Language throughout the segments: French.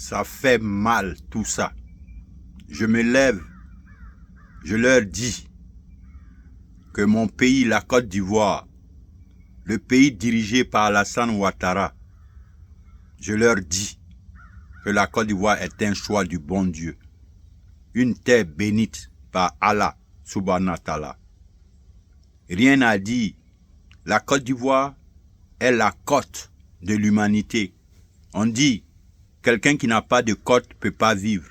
Ça fait mal tout ça. Je me lève, je leur dis que mon pays, la Côte d'Ivoire, le pays dirigé par Alassane Ouattara, je leur dis que la Côte d'Ivoire est un choix du bon Dieu, une terre bénite par Allah subhanahu wa ta'ala. Rien à dire, la Côte d'Ivoire est la côte de l'humanité. On dit, quelqu'un qui n'a pas de côte ne peut pas vivre.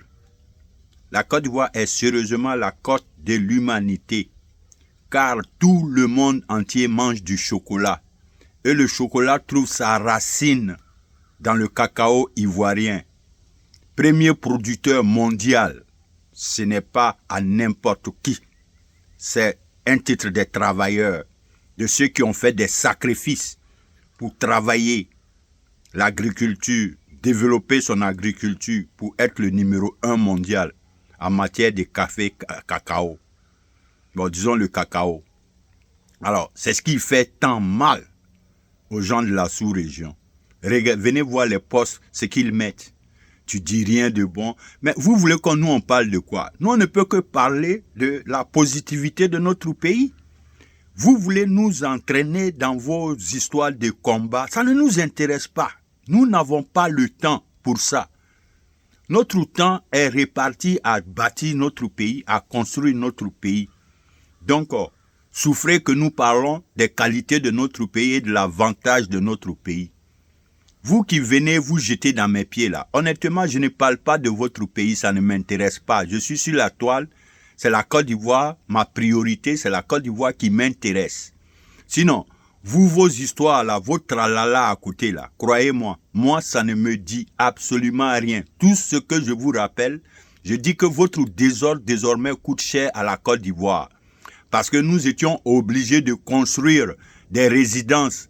La Côte d'Ivoire est sérieusement la côte de l'humanité, car tout le monde entier mange du chocolat. Et le chocolat trouve sa racine dans le cacao ivoirien. Premier producteur mondial, ce n'est pas à n'importe qui. C'est un titre des travailleurs, de ceux qui ont fait des sacrifices pour travailler l'agriculture, développer son agriculture pour être le numéro 1 mondial en matière de café, cacao. Bon, disons le cacao. Alors, c'est ce qui fait tant mal aux gens de la sous-région. Venez voir les postes, ce qu'ils mettent. Tu dis rien de bon. Mais vous voulez qu'on nous on parle de quoi? Nous, on ne peut que parler de la positivité de notre pays. Vous voulez nous entraîner dans vos histoires de combat. Ça ne nous intéresse pas. Nous n'avons pas le temps pour ça. Notre temps est réparti à bâtir notre pays, à construire notre pays. Donc, souffrez que nous parlons des qualités de notre pays et de l'avantage de notre pays. Vous qui venez vous jeter dans mes pieds là, honnêtement, je ne parle pas de votre pays, ça ne m'intéresse pas. Je suis sur la toile, c'est la Côte d'Ivoire, ma priorité, c'est la Côte d'Ivoire qui m'intéresse. Sinon, vous, vos histoires là, votre tralala à côté là, croyez-moi, moi ça ne me dit absolument rien. Tout ce que je vous rappelle, je dis que votre désordre désormais coûte cher à la Côte d'Ivoire. Parce que nous étions obligés de construire des résidences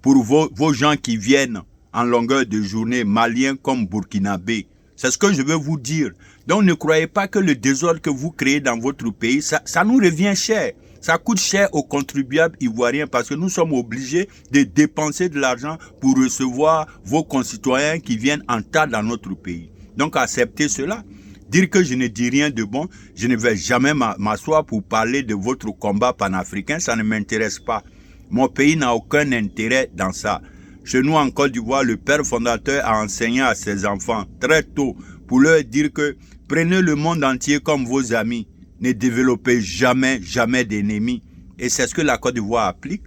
pour vos gens qui viennent en longueur de journée, maliens comme burkinabés. C'est ce que je veux vous dire. Donc ne croyez pas que le désordre que vous créez dans votre pays, ça nous revient cher. Ça coûte cher aux contribuables ivoiriens parce que nous sommes obligés de dépenser de l'argent pour recevoir vos concitoyens qui viennent en tas dans notre pays. Donc acceptez cela. Dire que je ne dis rien de bon, je ne vais jamais m'asseoir pour parler de votre combat panafricain, ça ne m'intéresse pas. Mon pays n'a aucun intérêt dans ça. Chez nous en Côte d'Ivoire, le père fondateur a enseigné à ses enfants très tôt pour leur dire que prenez le monde entier comme vos amis. Ne développez jamais d'ennemis. Et c'est ce que la Côte d'Ivoire applique.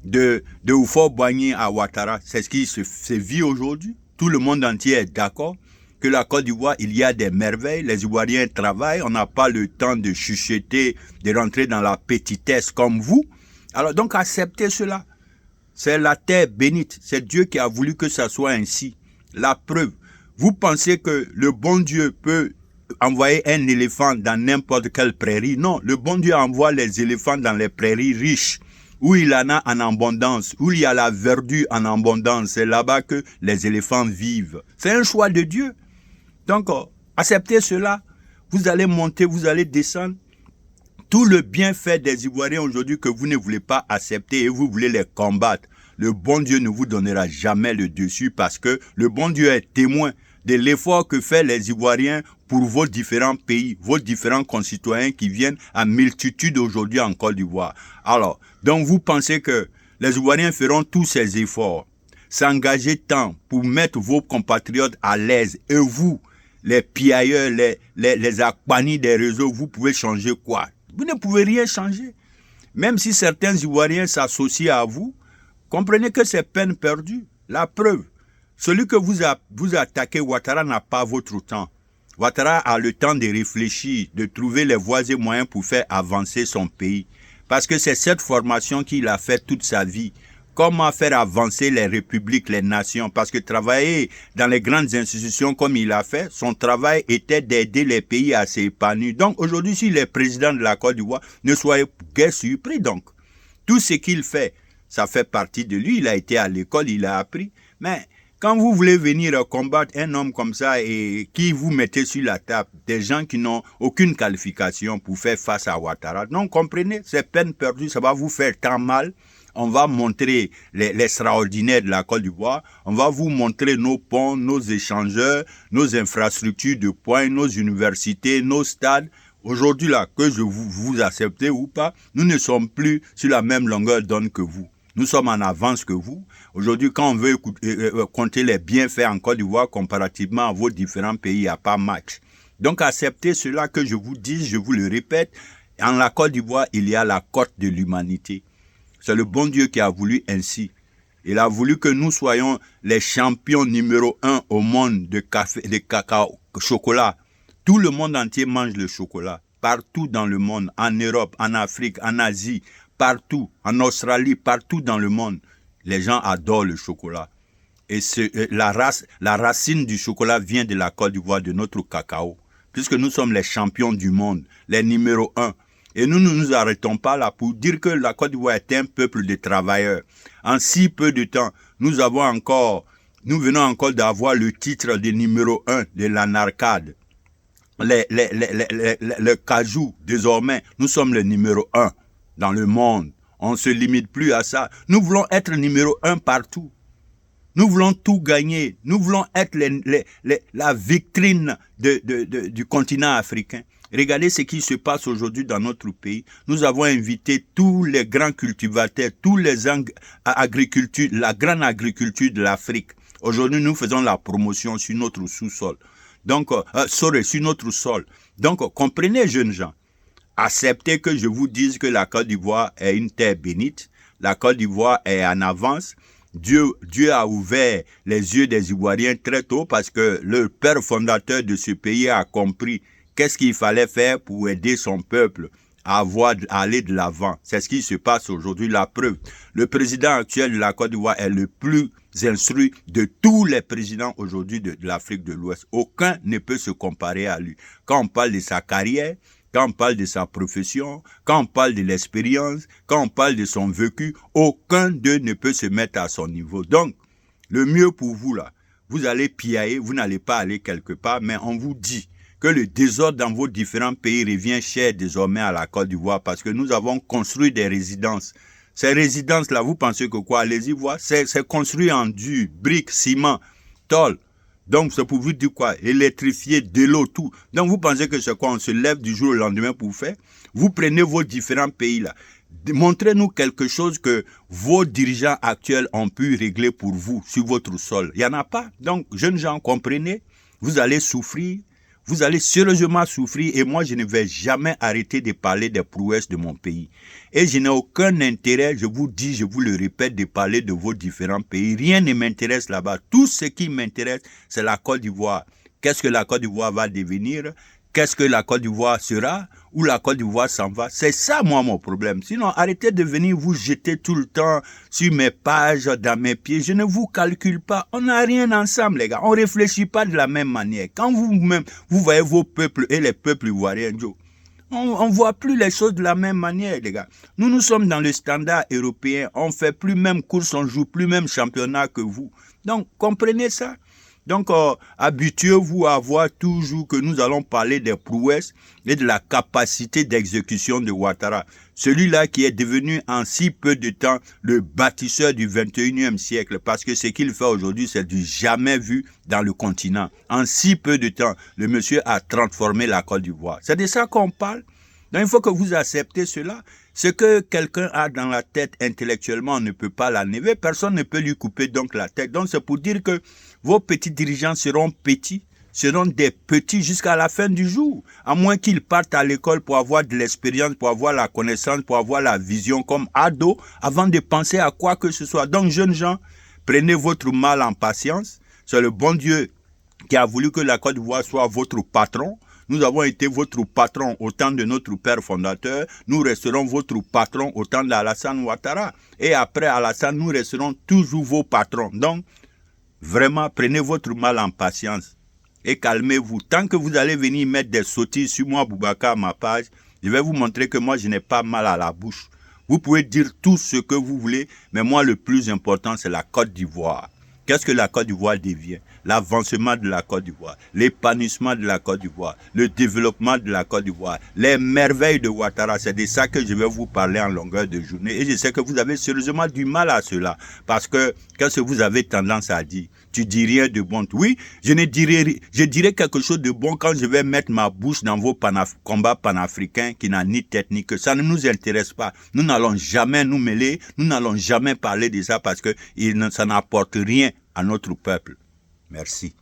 De Houphouët-Boigny à Ouattara, c'est ce qui se vit aujourd'hui. Tout le monde entier est d'accord que la Côte d'Ivoire, il y a des merveilles. Les Ivoiriens travaillent. On n'a pas le temps de chuchoter, de rentrer dans la petitesse comme vous. Alors donc acceptez cela. C'est la terre bénite. C'est Dieu qui a voulu que ça soit ainsi. La preuve. Vous pensez que le bon Dieu peut envoyer un éléphant dans n'importe quelle prairie? Non, le bon Dieu envoie les éléphants dans les prairies riches, où il en a en abondance, où il y a la verdure en abondance. C'est là-bas que les éléphants vivent. C'est un choix de Dieu. Donc, acceptez cela. Vous allez monter, vous allez descendre. Tout le bienfait des Ivoiriens aujourd'hui que vous ne voulez pas accepter et vous voulez les combattre, le bon Dieu ne vous donnera jamais le dessus parce que le bon Dieu est témoin de l'effort que fait les Ivoiriens pour vos différents pays, vos différents concitoyens qui viennent à multitude aujourd'hui en Côte d'Ivoire. Alors, donc vous pensez que les Ivoiriens feront tous ces efforts, s'engager tant pour mettre vos compatriotes à l'aise et vous, les piailleurs, les akpanis des réseaux, vous pouvez changer quoi? Vous ne pouvez rien changer. Même si certains Ivoiriens s'associent à vous, comprenez que c'est peine perdue. La preuve, celui que vous attaquez, Ouattara n'a pas votre temps. Ouattara a le temps de réfléchir, de trouver les voies et moyens pour faire avancer son pays. Parce que c'est cette formation qu'il a fait toute sa vie. Comment faire avancer les républiques, les nations? Parce que travailler dans les grandes institutions comme il a fait, son travail était d'aider les pays à s'épanouir. Donc aujourd'hui, s'il est président de la Côte d'Ivoire, ne soyez guère surpris donc. Tout ce qu'il fait, ça fait partie de lui. Il a été à l'école, il a appris. Mais quand vous voulez venir combattre un homme comme ça et qui vous mettez sur la table, des gens qui n'ont aucune qualification pour faire face à Ouattara, donc comprenez, c'est peine perdue, ça va vous faire tant mal. On va montrer l'extraordinaire de la Côte d'Ivoire. On va vous montrer nos ponts, nos échangeurs, nos infrastructures de pointe, nos universités, nos stades. Aujourd'hui, là, que vous acceptez ou pas, nous ne sommes plus sur la même longueur d'onde que vous. Nous sommes en avance que vous. Aujourd'hui, quand on veut compter les bienfaits en Côte d'Ivoire comparativement à vos différents pays, il n'y a pas match. Donc, acceptez cela que je vous dis, je vous le répète. En la Côte d'Ivoire, il y a la côte de l'humanité. C'est le bon Dieu qui a voulu ainsi. Il a voulu que nous soyons les champions numéro 1 au monde de cacao, chocolat. Tout le monde entier mange le chocolat. Partout dans le monde, en Europe, en Afrique, en Asie, partout, en Australie, partout dans le monde, les gens adorent le chocolat. Et la racine du chocolat vient de la Côte d'Ivoire, de notre cacao. Puisque nous sommes les champions du monde, les numéros 1. Et nous ne nous arrêtons pas là pour dire que la Côte d'Ivoire est un peuple de travailleurs. En si peu de temps, nous venons encore d'avoir le titre de numéro 1 de l'anarcade. Le cajou, désormais, nous sommes le numéro 1 dans le monde. On ne se limite plus à ça. Nous voulons être numéro 1 partout. Nous voulons tout gagner. Nous voulons être la vitrine du continent africain. Regardez ce qui se passe aujourd'hui dans notre pays. Nous avons invité tous les grands cultivateurs, tous les agricultures, la grande agriculture de l'Afrique. Aujourd'hui, nous faisons la promotion sur notre sous-sol. Donc, sur notre sol. Donc, comprenez, jeunes gens, acceptez que je vous dise que la Côte d'Ivoire est une terre bénite. La Côte d'Ivoire est en avance. Dieu a ouvert les yeux des Ivoiriens très tôt parce que le père fondateur de ce pays a compris qu'est-ce qu'il fallait faire pour aider son peuple à aller de l'avant. C'est ce qui se passe aujourd'hui, la preuve. Le président actuel de la Côte d'Ivoire est le plus instruit de tous les présidents aujourd'hui de l'Afrique de l'Ouest. Aucun ne peut se comparer à lui. Quand on parle de sa carrière, quand on parle de sa profession, quand on parle de l'expérience, quand on parle de son vécu, aucun d'eux ne peut se mettre à son niveau. Donc, le mieux pour vous là, vous allez piailler, vous n'allez pas aller quelque part, mais on vous dit que le désordre dans vos différents pays revient cher désormais à la Côte d'Ivoire parce que nous avons construit des résidences. Ces résidences-là, vous pensez que quoi? Allez-y voir, c'est construit en dur, briques, ciment, tôle. Donc, c'est pour vous dire quoi? Électrifier, de l'eau, tout. Donc, vous pensez que c'est quoi? On se lève du jour au lendemain pour faire? Vous prenez vos différents pays-là. Montrez-nous quelque chose que vos dirigeants actuels ont pu régler pour vous sur votre sol. Il n'y en a pas. Donc, jeunes gens, comprenez, vous allez souffrir. Vous allez sérieusement souffrir et moi, je ne vais jamais arrêter de parler des prouesses de mon pays. Et je n'ai aucun intérêt, je vous dis, je vous le répète, de parler de vos différents pays. Rien ne m'intéresse là-bas. Tout ce qui m'intéresse, c'est la Côte d'Ivoire. Qu'est-ce que la Côte d'Ivoire va devenir? Qu'est-ce que la Côte d'Ivoire sera? Où la Côte d'Ivoire s'en va? C'est ça, moi, mon problème. Sinon, arrêtez de venir vous jeter tout le temps sur mes pages, dans mes pieds. Je ne vous calcule pas. On n'a rien ensemble, les gars. On ne réfléchit pas de la même manière. Quand vous-même, vous voyez vos peuples et les peuples ivoiriens, on ne voit plus les choses de la même manière, les gars. Nous sommes dans le standard européen. On ne fait plus même course, on ne joue plus même championnat que vous. Donc, comprenez ça. Donc, habituez-vous à voir toujours que nous allons parler des prouesses et de la capacité d'exécution de Ouattara. Celui-là qui est devenu en si peu de temps le bâtisseur du 21e siècle. Parce que ce qu'il fait aujourd'hui, c'est du jamais vu dans le continent. En si peu de temps, le monsieur a transformé la Côte d'Ivoire. C'est de ça qu'on parle. Donc, il faut que vous acceptez cela. Ce que quelqu'un a dans la tête intellectuellement, on ne peut pas l'enlever. Personne ne peut lui couper donc la tête. Donc, c'est pour dire que vos petits dirigeants seront des petits jusqu'à la fin du jour. À moins qu'ils partent à l'école pour avoir de l'expérience, pour avoir la connaissance, pour avoir la vision comme ado, avant de penser à quoi que ce soit. Donc, jeunes gens, prenez votre mal en patience. C'est le bon Dieu qui a voulu que la Côte d'Ivoire soit votre patron. Nous avons été votre patron au temps de notre père fondateur. Nous resterons votre patron au temps d'Alassane Ouattara. Et après Alassane, nous resterons toujours vos patrons. Donc, vraiment, prenez votre mal en patience et calmez-vous. Tant que vous allez venir mettre des sottises sur moi, Boubacar, ma page, je vais vous montrer que moi, je n'ai pas mal à la bouche. Vous pouvez dire tout ce que vous voulez, mais moi, le plus important, c'est la Côte d'Ivoire. Qu'est-ce que la Côte d'Ivoire devient? l'avancement de la Côte d'Ivoire, l'épanouissement de la Côte d'Ivoire, le développement de la Côte d'Ivoire, les merveilles de Ouattara. C'est de ça que je vais vous parler en longueur de journée. Et je sais que vous avez sérieusement du mal à cela. Parce que qu'est-ce que vous avez tendance à dire? Tu dis rien de bon. Oui, je dirai quelque chose de bon quand je vais mettre ma bouche dans vos combats panafricains qui n'ont ni tête ni queue. Ça ne nous intéresse pas. Nous n'allons jamais nous mêler, nous n'allons jamais parler de ça parce que ça n'apporte rien à notre peuple. Merci.